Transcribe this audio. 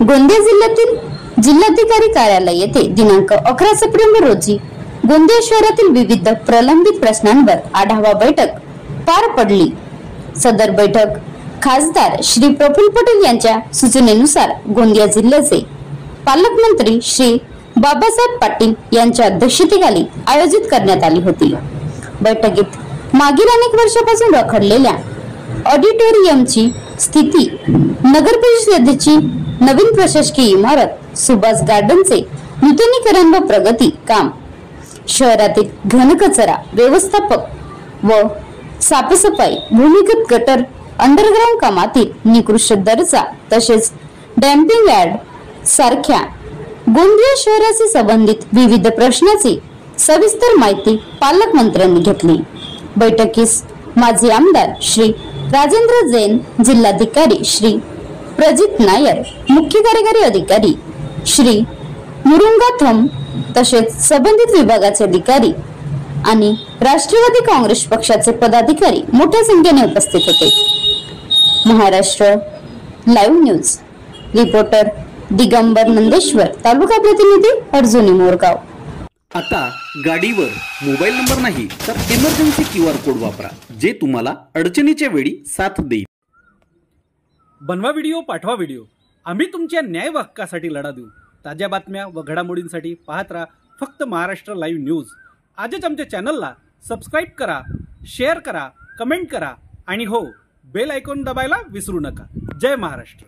गोंदिया जिल्ह्यातील जिल्हाधिकारी कार्यालय येथे दिनांक 11 सप्टेंबर रोजी गोंदिया शहरातील विविध प्रलंबित प्रश्नांवर आढावा बैठक पार पडली। सदर बैठक खासदार श्री प्रफुल्ल पटेल यांच्या सूचनेनुसार गोंदिया जिल्ह्याचे पालकमंत्री श्री बाबासाहेब पाटील यांच्या अध्यक्षतेखाली आयोजित करण्यात आली होती। बैठकीत मागील अनेक वर्षापासून रखडलेल्या ऑडिटोरियमची स्थिती, नगर परिषदेची नवीन प्रशासकीय इमारत, सुभाष गार्डनचे नूतनीकरण व प्रगती काम, शहरातील घनकचरा व्यवस्थापक व साफसफाई, भूमिगत गटर, अंडरग्राउंड कामातील निकृष्ट दर्जा तसेच डॅम्पिंग यार्ड सारख्या गोंदिया शहराशी संबंधित विविध प्रश्नांची सविस्तर माहिती पालकमंत्र्यांनी घेतली। बैठकीस माजी आमदार श्री राजेंद्र जैन, जिल्हाधिकारी श्री प्रजित नायर, मुख्य कार्यकारी अधिकारी श्री मुरुंगाथम तसेच संबंधित विभागाचे अधिकारी आणि राष्ट्रवादी काँग्रेस पक्षाचे पदाधिकारी मोठ्या संख्येने उपस्थित होते। Maharashtra live news reporter Digambar Nandeshwar, taluka प्रतिनिधी अर्जुनी मोरगाव। आता गाडीवर मोबाईल नंबर नाही तर इमर्जन्सी QR कोड वापरा, जे तुम्हाला अडचणीच्या वेळी साथ देईल। बनवा व्हिडिओ, पाठवा व्हिडिओ, आम्ही तुमच्या न्याय व हक्कासाठी लढा देऊ। ताज्या बातम्या व घडामोडींसाठी पाहत राहा फक्त महाराष्ट्र लाईव्ह न्यूज। आजच आमच्या चॅनलला सबस्क्राईब करा, शेअर करा, कमेंट करा आणि हो, बेल आयकॉन दाबायला विसरू नका। जय महाराष्ट्र।